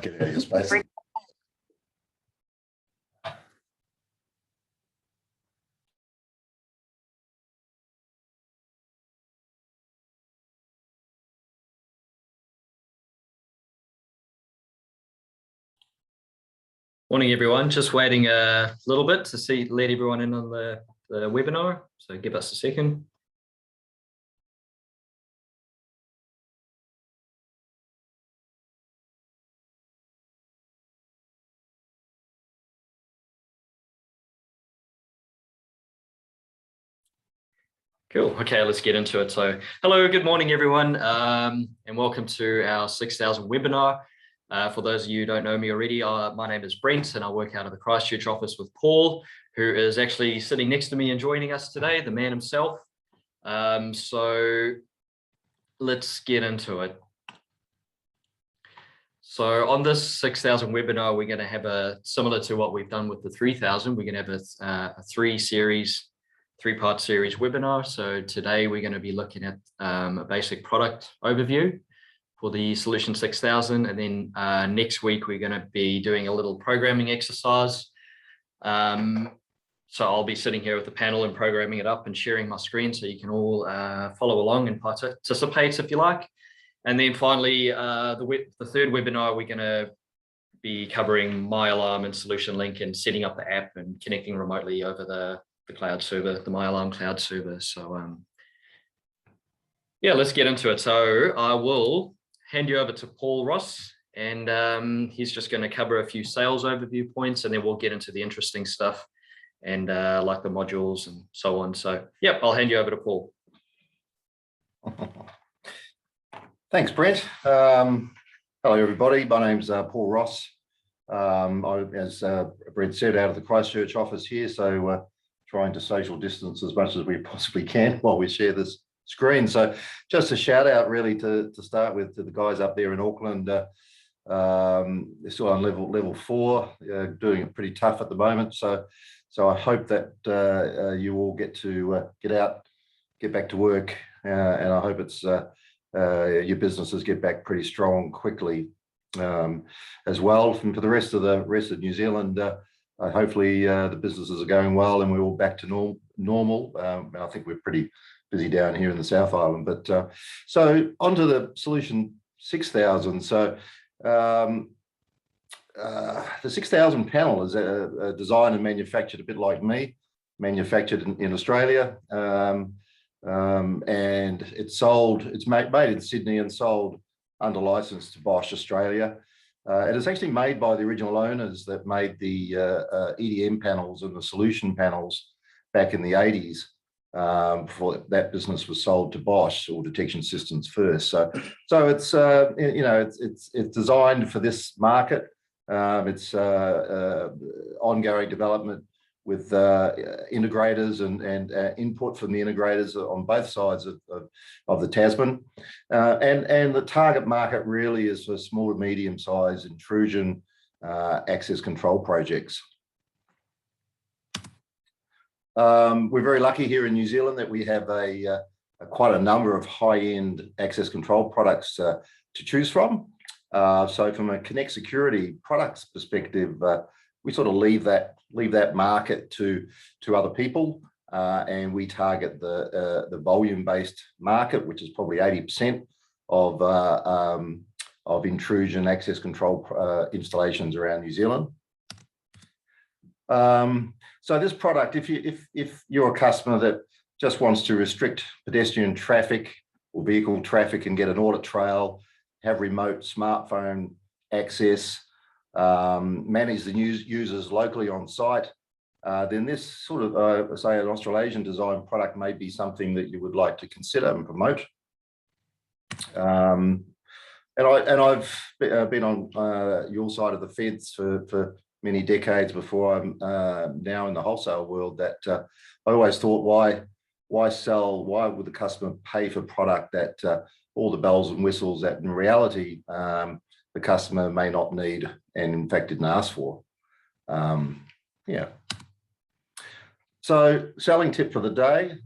get out of your space. Morning, everyone. Just waiting a little bit to let everyone in on the webinar. So give us a second. Cool. Okay, let's get into it. So hello, good morning, everyone, and welcome to our 6000 webinar. For those of you who don't know me already, my name is Brent and I work out of the Christchurch office with Paul, who is actually sitting next to me and joining us today, the man himself. So let's get into it. So on this 6000 webinar, we're going to have similar to what we've done with the 3000, we're going to have a three-part series webinar. So today we're going to be looking at a basic product overview for the Solution 6000, and then next week we're going to be doing a little programming exercise. So I'll be sitting here with the panel and programming it up and sharing my screen so you can all follow along and participate if you like. And then finally, the third webinar, we're going to be covering My Alarm and Solution Link and setting up the app and connecting remotely over the cloud server, the My Alarm cloud server. So yeah, let's get into it. So I will hand you over to Paul Ross, and he's just going to cover a few sales overview points, and then we'll get into the interesting stuff and like the modules and so on. So yeah, I'll hand you over to Paul. Thanks, Brent. Hello, everybody. My name's Paul Ross. As Brent said, out of the Christchurch office here, so trying to social distance as much as we possibly can while we share this screen. So just a shout out really to start with to the guys up there in Auckland. They're still on level 4, doing it pretty tough at the moment. So I hope that you all get to get out, get back to work, and I hope it's your businesses get back pretty strong quickly as well. And for the rest of New Zealand, hopefully the businesses are going well and we're all back to normal. I think we're pretty busy down here in the South Island. But so onto the Solution 6000. So the 6000 panel is designed and manufactured a bit like me, manufactured in Australia, and it's made in Sydney and sold under license to Bosch Australia. It is actually made by the original owners that made the EDM panels and the Solution panels back in the 80s. Before that business was sold to Bosch, or Detection Systems first. So it's it's designed for this market. It's ongoing development with integrators and input from the integrators on both sides of the Tasman, and the target market really is for small to medium sized intrusion access control projects. We're very lucky here in New Zealand that we have quite a number of high-end access control products to choose from. So from a Connect Security products perspective, we sort of leave that market to other people, and we target the volume-based market, which is probably 80% of intrusion access control installations around New Zealand. So this product, if you're a customer that just wants to restrict pedestrian traffic or vehicle traffic and get an audit trail, have remote smartphone access, manage the users locally on site, then this sort of, say, an Australasian design product may be something that you would like to consider and promote. And I've been on your side of the fence for many decades before I'm now in the wholesale world, that I always thought, why would the customer pay for product that all the bells and whistles that in reality the customer may not need and in fact didn't ask for. Yeah. So selling tip for the day.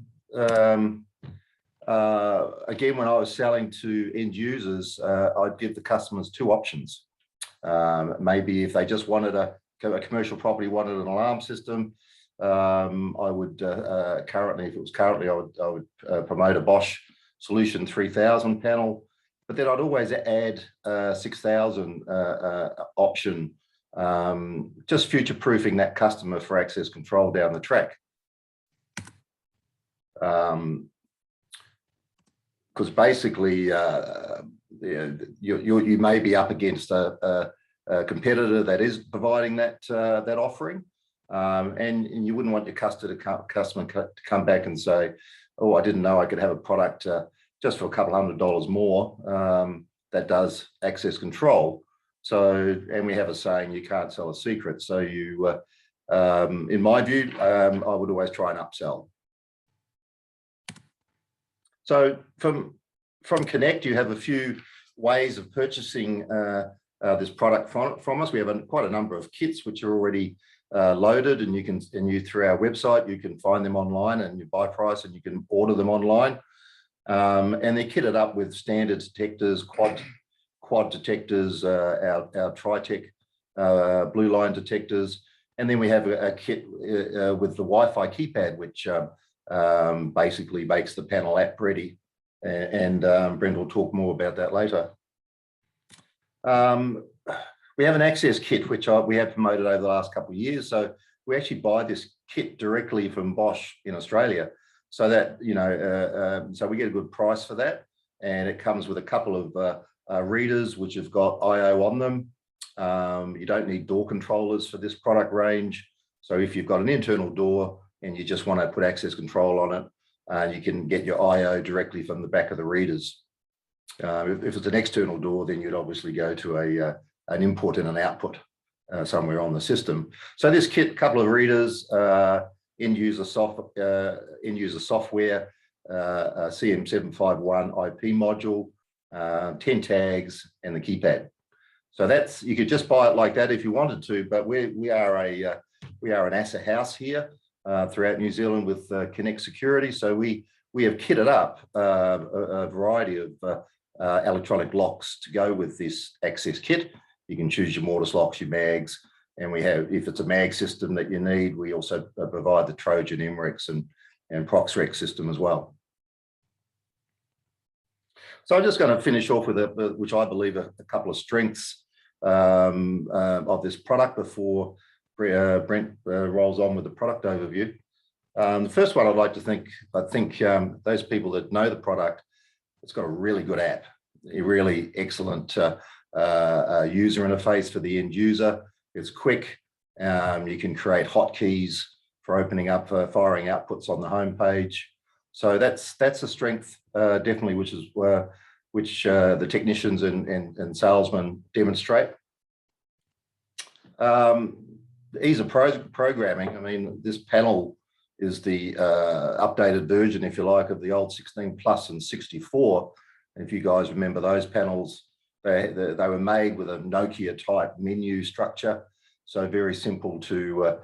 Again, when I was selling to end users, I'd give the customers 2 options. Maybe if they just wanted a commercial property, wanted an alarm system, I would currently, if it was currently, I would promote a Bosch Solution 3000 panel, but then I'd always add 6000 option, just future-proofing that customer for access control down the track. Because basically, you may be up against a competitor that is providing that offering, and you wouldn't want your customer to come back and say, "Oh, I didn't know I could have a product just for a couple $100 more that does access control." So, and we have a saying, you can't sell a secret. So you, in my view, I would always try and upsell. So from Connect, you have a few ways of purchasing this product from us. We have quite a number of kits which are already loaded, and you through our website, you can find them online, and you buy price, and you can order them online. And they're kitted up with standard detectors, quad detectors, our Tritech blue line detectors, and then we have a kit with the Wi-Fi keypad, which basically makes the panel app ready, and Brent will talk more about that later. We have an access kit which we have promoted over the last couple of years. So we actually buy this kit directly from Bosch in Australia, so that so we get a good price for that, and it comes with a couple of readers which have got I/O on them. You don't need door controllers for this product range. So if you've got an internal door and you just want to put access control on it, you can get your I/O directly from the back of the readers. If it's an external door, then you'd obviously go to an input and an output somewhere on the system. So this kit, couple of readers, end user software, CM751 IP module, 10 tags, and the keypad. So that's, you could just buy it like that if you wanted to, but we are an asset house here throughout New Zealand with Connect Security. So we have kitted up a variety of electronic locks to go with this access kit. You can choose your mortise locks, your mags, and we have, if it's a mag system that you need, we also provide the Trojan MREX and Proxrex system as well. So I'm just going to finish off with which I believe are a couple of strengths of this product before Brent rolls on with the product overview. The first one I'd like to think, those people that know the product, it's got a really good app, a really excellent user interface for the end user. It's quick. You can create hotkeys for opening up, firing outputs on the homepage. So that's a strength, definitely, which the technicians and salesmen demonstrate. Ease of programming. I mean, this panel is the updated version, if you like, of the old 16 Plus and 64. And if you guys remember those panels, they were made with a Nokia type menu structure, so very simple to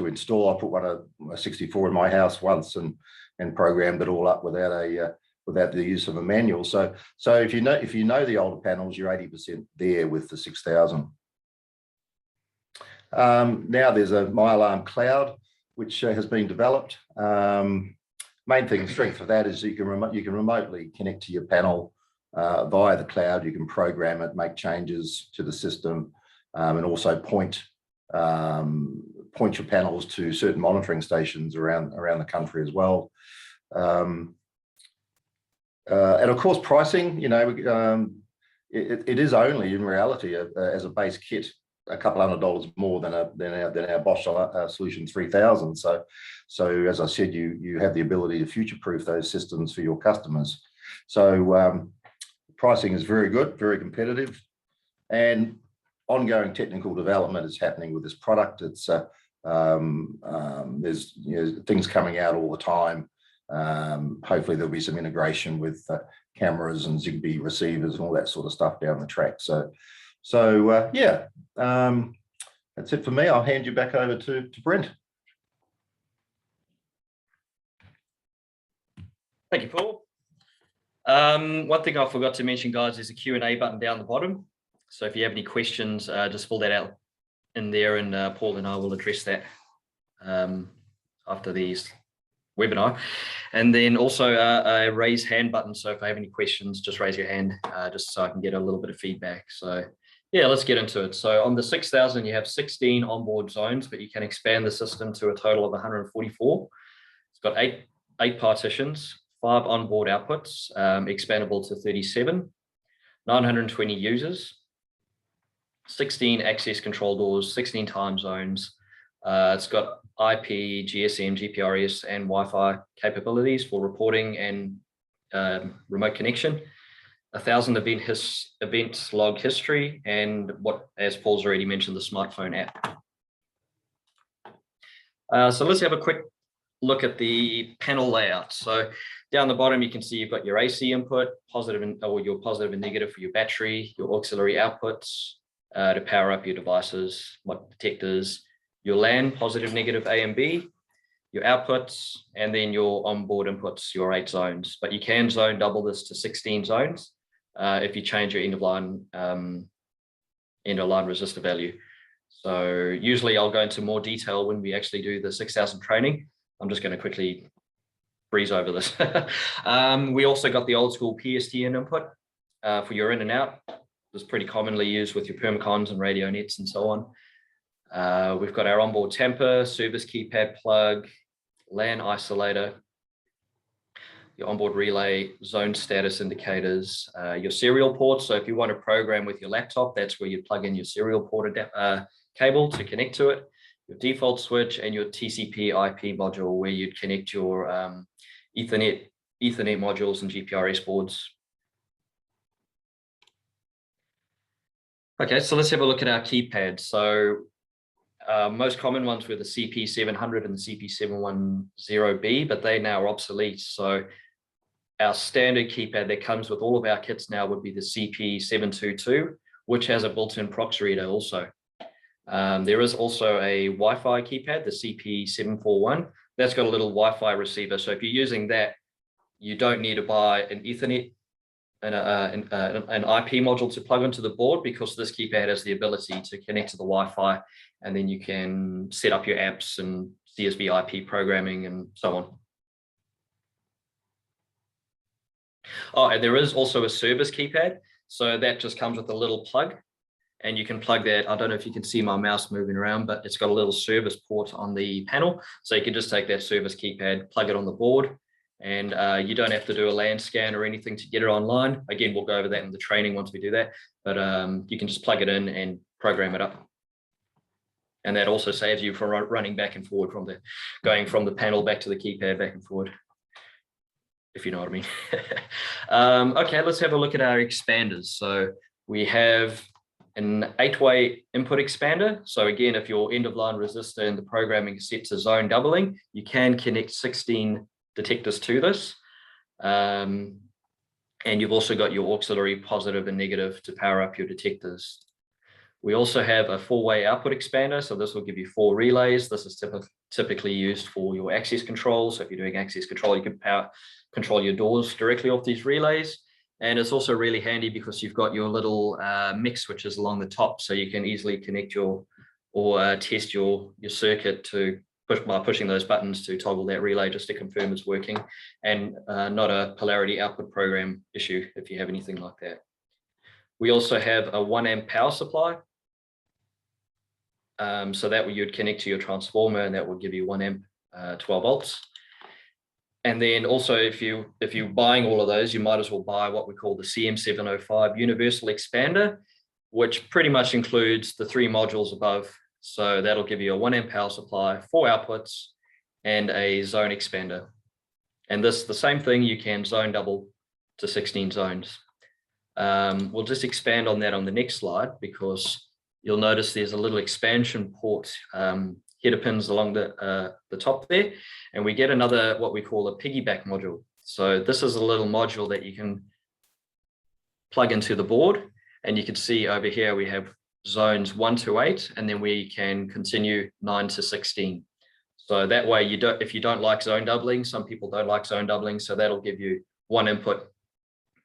install. I put a 64 in my house once and programmed it all up without the use of a manual. So if you know the older panels, you're 80% there with the 6000. Now there's a My Alarm Cloud which has been developed. Main thing, strength of that is you can remotely connect to your panel via the cloud. You can program it, make changes to the system, and also point your panels to certain monitoring stations around the country as well. And of course, pricing. It is only in reality as a base kit a couple $100 more than our Bosch Solution 3000. So as I said, you have the ability to future-proof those systems for your customers. So pricing is very good, very competitive, and ongoing technical development is happening with this product. It's there's things coming out all the time. Hopefully there'll be some integration with cameras and Zigbee receivers and all that sort of stuff down the track. So yeah, that's it for me. I'll hand you back over to Brent. Thank you, Paul. One thing I forgot to mention, guys, is the Q&A button down the bottom. So if you have any questions, just fill that out in there, and Paul and I will address that after these webinar. And then also a raise hand button. So if I have any questions, just raise your hand, just so I can get a little bit of feedback. So yeah, let's get into it. So on the 6000, you have 16 onboard zones, but you can expand the system to a total of 144. It's got eight partitions, 5 onboard outputs, expandable to 37, 920 users, 16 access control doors, 16 time zones. It's got IP, GSM, GPRS, and Wi-Fi capabilities for reporting and remote connection. 1,000 event log history, and what, as Paul's already mentioned, the smartphone app. So let's have a quick look at the panel layout. So down the bottom, you can see you've got your AC input, your positive and negative for your battery, your auxiliary outputs to power up your devices, detectors, your LAN, positive, negative, A and B, your outputs, and then your onboard inputs, your 8 zones. But you can zone double this to 16 zones if you change your end of line resistor value. So usually I'll go into more detail when we actually do the 6000 training. I'm just going to quickly breeze over this. We also got the old school PSTN input for your in and out. It's pretty commonly used with your permacons and radio nets and so on. We've got our onboard tamper, service keypad plug, LAN isolator, your onboard relay, zone status indicators, your serial ports. So if you want to program with your laptop, that's where you plug in your serial port cable to connect to it, your default switch, and your TCP IP module where you'd connect your Ethernet modules and GPRS boards. Okay, so let's have a look at our keypads. So most common ones were the CP700 and the CP710B, but they now are obsolete. So our standard keypad that comes with all of our kits now would be the CP722, which has a built-in prox reader also. There is also a Wi-Fi keypad, the CP741. That's got a little Wi-Fi receiver. So if you're using that, you don't need to buy an Ethernet and an IP module to plug into the board, because this keypad has the ability to connect to the Wi-Fi, and then you can set up your apps and CSV IP programming and so on. Oh, and there is also a service keypad. So that just comes with a little plug, and you can plug that. I don't know if you can see my mouse moving around, but it's got a little service port on the panel. So you can just take that service keypad, plug it on the board, and you don't have to do a LAN scan or anything to get it online. Again, we'll go over that in the training once we do that, but you can just plug it in and program it up. And that also saves you from running back and forward going from the panel back to the keypad, back and forward, if you know what I mean. Okay, let's have a look at our expanders. So we have an 8-way input expander. So again, if your end of line resistor in the programming is set to zone doubling, you can connect 16 detectors to this. And you've also got your auxiliary positive and negative to power up your detectors. We also have a 4-way output expander. So this will give you 4 relays. This is typically used for your access control. So if you're doing access control, you can control your doors directly off these relays. And it's also really handy because you've got your little mix switches along the top, so you can easily connect or test your circuit by pushing those buttons to toggle that relay just to confirm it's working, and not a polarity output program issue if you have anything like that. We also have a 1 amp power supply. So that you'd connect to your transformer, and that will give you 1 amp, 12 volts. And then also, if you're buying all of those, you might as well buy what we call the CM705 universal expander, which pretty much includes the 3 modules above. So that'll give you a 1 amp power supply, 4 outputs, and a zone expander. And the same thing, you can zone double to 16 zones. We'll just expand on that on the next slide, because you'll notice there's a little expansion port header pins along the top there, and we get another what we call a piggyback module. So this is a little module that you can plug into the board, and you can see over here we have zones 1 to 8, and then we can continue 9 to 16. So that way, if you don't like zone doubling, some people don't like zone doubling, so that'll give you 1 input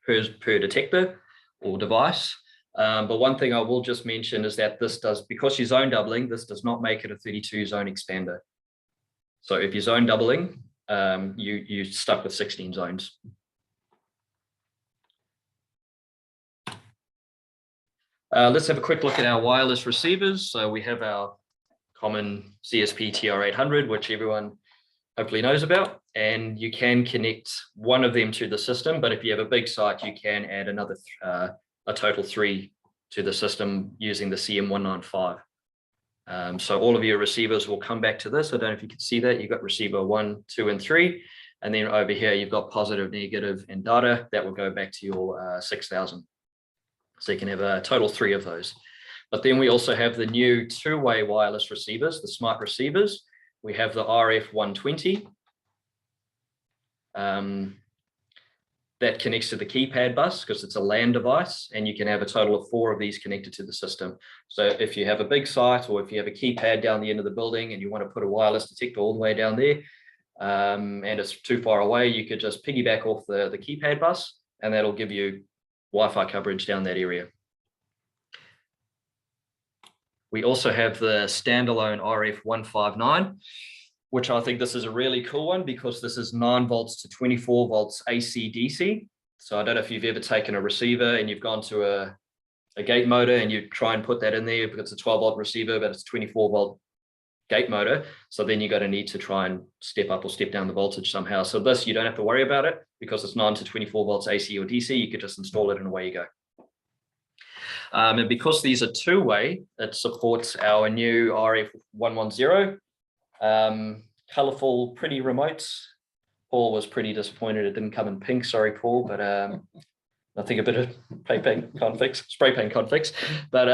per detector or device. But one thing I will just mention is that this does, because you're zone doubling, this does not make it a 32 zone expander. So if you're zone doubling, you're stuck with 16 zones. Let's have a quick look at our wireless receivers. So we have our common CSP TR800, which everyone hopefully knows about, and you can connect one of them to the system, but if you have a big site, you can add another, a total 3 to the system using the CM195. So all of your receivers will come back to this. I don't know if you can see that. You've got receiver 1, 2, and 3, and then over here you've got positive, negative, and data that will go back to your 6000. So you can have a total 3 of those. But then we also have the new 2-way wireless receivers, the smart receivers. We have the RF120 that connects to the keypad bus because it's a LAN device, and you can have a total of 4 of these connected to the system. So if you have a big site, or if you have a keypad down the end of the building and you want to put a wireless detector all the way down there, and it's too far away, you could just piggyback off the keypad bus, and that'll give you Wi-Fi coverage down that area. We also have the standalone RF159, which I think this is a really cool one because this is 9 volts to 24 volts AC DC. So I don't know if you've ever taken a receiver and you've gone to a gate motor and you try and put that in there because it's a 12 volt receiver, but it's 24 volt gate motor. So then you're going to need to try and step up or step down the voltage somehow. So this, you don't have to worry about it because it's 9 to 24 volts AC or DC. You could just install it and away you go. And because these are 2-way, it supports our new RF110. Colorful, pretty remotes. Paul was pretty disappointed it didn't come in pink. Sorry, Paul, but I think a bit of spray paint conflicts. But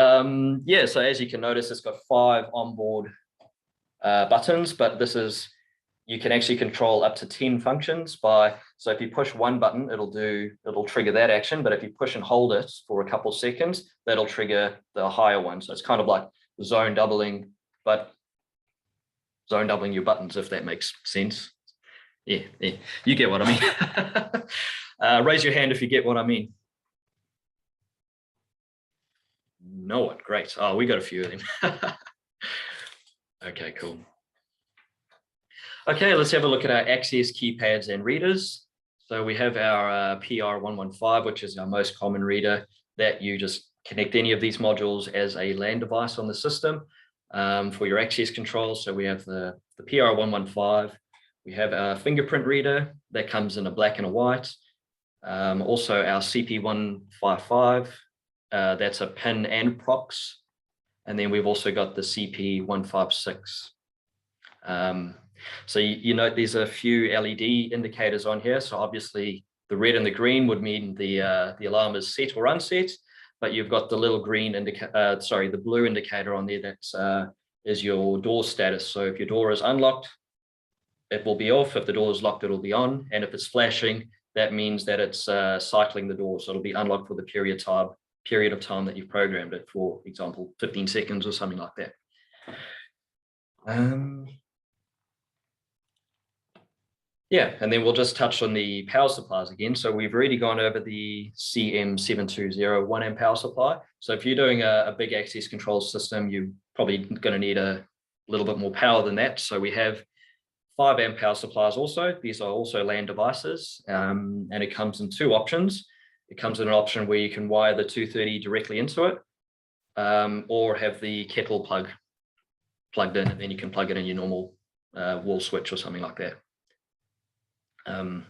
yeah, so as you can notice, it's got 5 onboard buttons, but this is, you can actually control up to 10 functions by, so if you push one button, it'll trigger that action, but if you push and hold it for a couple of seconds, that'll trigger the higher one. So it's kind of like zone doubling, but zone doubling your buttons, if that makes sense. Yeah, you get what I mean. Raise your hand if you get what I mean. No one, great. Oh, we got a few of them. Okay, cool. Okay, let's have a look at our access keypads and readers. So we have our PR115, which is our most common reader that you just connect any of these modules as a LAN device on the system for your access control. So we have the PR115. We have our fingerprint reader that comes in a black and a white. Also our CP155, that's a pin and prox. And then we've also got the CP156. So you note there's a few LED indicators on here. So obviously the red and the green would mean the alarm is set or unset, but you've got the little green indicator, the blue indicator on there that is your door status. So if your door is unlocked, it will be off. If the door is locked, it'll be on. And if it's flashing, that means that it's cycling the door. So it'll be unlocked for the period of time that you've programmed it, for example, 15 seconds or something like that. Yeah, and then we'll just touch on the power supplies again. So we've already gone over the CM720 1 amp power supply. So if you're doing a big access control system, you're probably going to need a little bit more power than that. So we have 5 amp power supplies also. These are also LAN devices, and it comes in 2 options. It comes in an option where you can wire the 230 directly into it, or have the kettle plug plugged in, and then you can plug it in your normal wall switch or something like that. And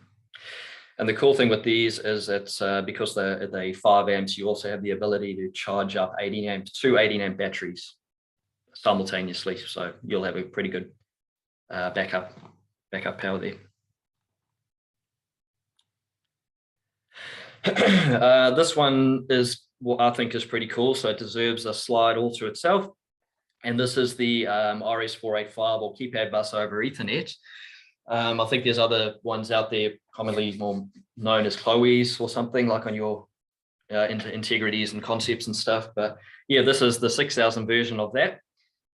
the cool thing with these is it's because they're 5 amps, you also have the ability to charge up 2 18 amp batteries simultaneously. So you'll have a pretty good backup power there. This one is what I think is pretty cool. So it deserves a slide all to itself. And this is the RS485 or keypad bus over Ethernet. I think there's other ones out there commonly more known as Chloe's or something, like on your integrities and concepts and stuff. But yeah, this is the 6000 version of that.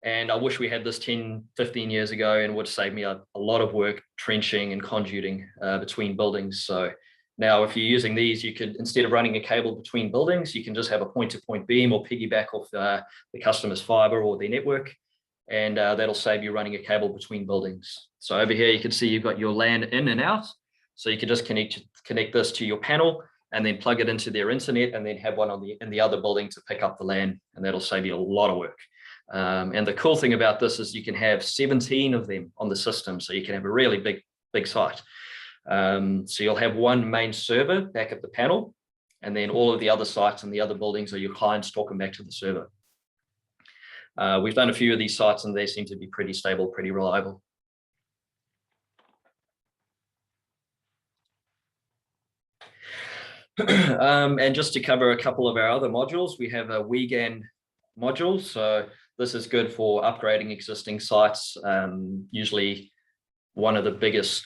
And I wish we had this 10, 15 years ago, and would save me a lot of work trenching and conduiting between buildings. So Now, if you're using these, you could, instead of running a cable between buildings, you can just have a point-to-point beam or piggyback off the customer's fiber or their network, and that'll save you running a cable between buildings. So over here, you can see you've got your LAN in and out. So you can just connect this to your panel and then plug it into their internet, and then have one in the other building to pick up the LAN, and that'll save you a lot of work. And the cool thing about this is you can have 17 of them on the system, so you can have a really big site. So you'll have one main server back at the panel, and then all of the other sites and the other buildings are your clients talking back to the server. We've done a few of these sites, and they seem to be pretty stable, pretty reliable. And just to cover a couple of our other modules, we have a WeGAN module. So this is good for upgrading existing sites. Usually one of the biggest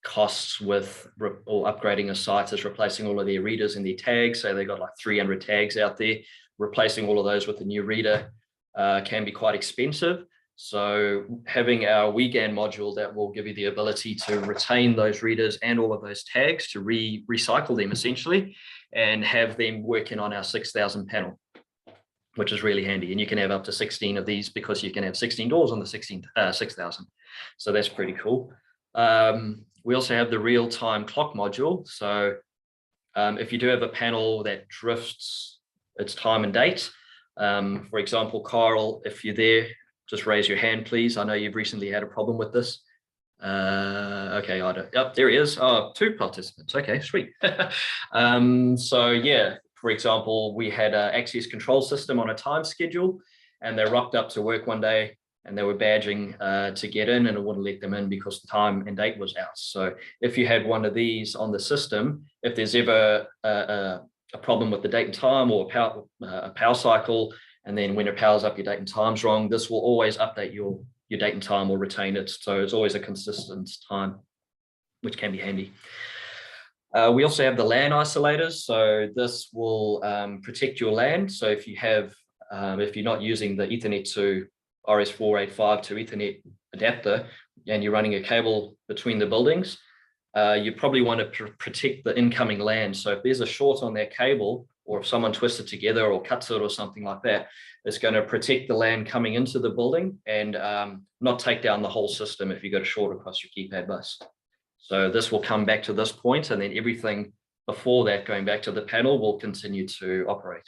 costs with upgrading a site is replacing all of their readers and their tags. So they've got like 300 tags out there. Replacing all of those with a new reader can be quite expensive. So having our WeGAN module that will give you the ability to retain those readers and all of those tags to recycle them essentially, and have them working on our 6,000 panel, which is really handy. And you can have up to 16 of these because you can have 16 doors on the 6,000. So that's pretty cool. We also have the real-time clock module. So if you do have a panel that drifts its time and date, for example, Carl, if you're there, just raise your hand, please. I know you've recently had a problem with this. Okay, I don't. Yep, there he is. Oh, 2 participants. Okay, sweet. So yeah, for example, we had an access control system on a time schedule, and they rocked up to work one day, and they were badging to get in, and it wouldn't let them in because the time and date was out. So if you had one of these on the system, if there's ever a problem with the date and time, or a power cycle, and then when it powers up, your date and time's wrong, this will always update your date and time or retain it. So it's always a consistent time, which can be handy. We also have the LAN isolators. So this will protect your LAN. So if you're not using the Ethernet to RS485 to Ethernet adapter, and you're running a cable between the buildings, you probably want to protect the incoming LAN. So if there's a short on that cable, or if someone twists it together or cuts it or something like that, it's going to protect the LAN coming into the building, and not take down the whole system if you've got a short across your keypad bus. So this will come back to this point, and then everything before that going back to the panel will continue to operate.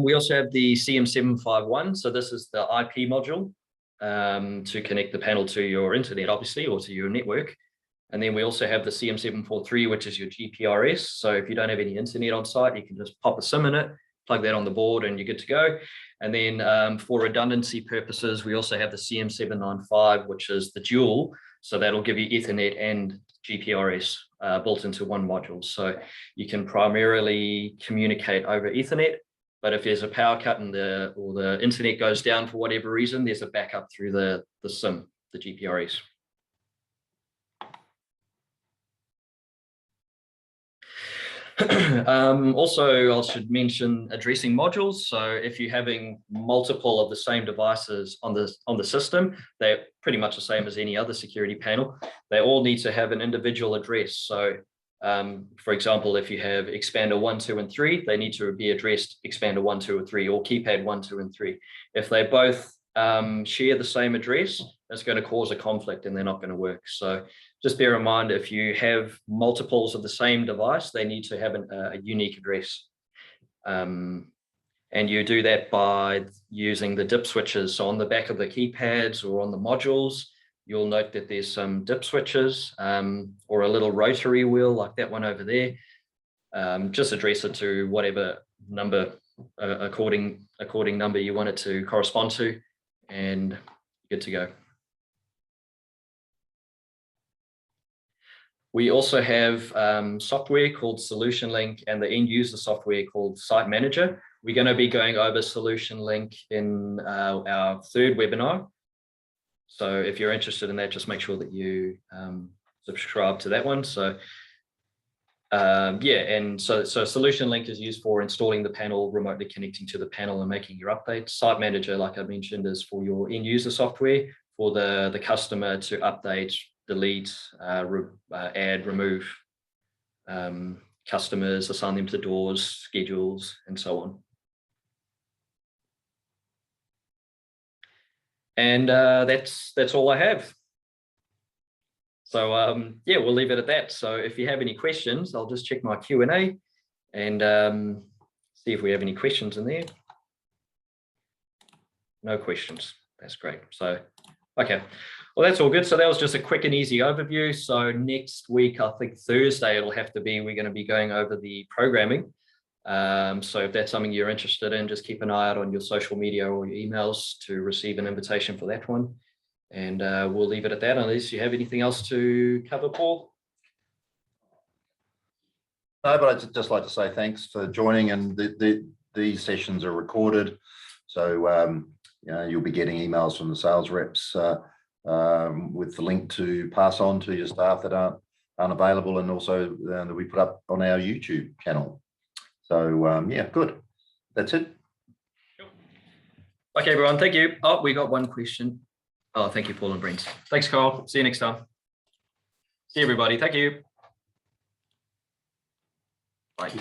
We also have the CM751. So this is the IP module to connect the panel to your internet, obviously, or to your network. And then we also have the CM743, which is your GPRS. So if you don't have any internet on site, you can just pop a SIM in it, plug that on the board, and you're good to go. And then for redundancy purposes, we also have the CM795, which is the dual. So that'll give you Ethernet and GPRS built into one module. So you can primarily communicate over Ethernet, but if there's a power cut and the internet goes down for whatever reason, there's a backup through the SIM, the GPRS. Also, I should mention addressing modules. So if you're having multiple of the same devices on the system, they're pretty much the same as any other security panel. They all need to have an individual address. So for example, if you have expander 1, 2, and 3, they need to be addressed expander 1, 2, or 3, or keypad 1, 2, and 3. If they both share the same address, it's going to cause a conflict and they're not going to work. So just bear in mind, if you have multiples of the same device, they need to have a unique address. And you do that by using the dip switches. So on the back of the keypads or on the modules, you'll note that there's some dip switches or a little rotary wheel like that one over there. Just address it to whatever number, according number you want it to correspond to, and good to go. We also have software called Solution Link and the end user software called Site Manager. We're going to be going over Solution Link in our third webinar. So if you're interested in that, just make sure that you subscribe to that one. So yeah, and so Solution Link is used for installing the panel, remotely connecting to the panel and making your updates. Site Manager, like I mentioned, is for your end user software for the customer to update delete, add, remove customers, assign them to doors, schedules, and so on. And that's all I have. So yeah, we'll leave it at that. So if you have any questions, I'll just check my Q&A and see if we have any questions in there. No questions. That's great. So, okay. Well, that's all good. So that was just a quick and easy overview. So next week, I think Thursday, it'll have to be, we're going to be going over the programming. So if that's something you're interested in, just keep an eye out on your social media or your emails to receive an invitation for that one. And we'll leave it at that unless you have anything else to cover, Paul. No, but I'd just like to say thanks for joining, and these sessions are recorded. So you know, you'll be getting emails from the sales reps with the link to pass on to your staff that aren't available, and also that we put up on our YouTube channel. So yeah, good. That's it. Okay, everyone. Thank you. Oh, we got one question. Oh, thank you, Paul and Brent. Thanks, Carl. See you next time. See you, everybody. Thank you. Bye.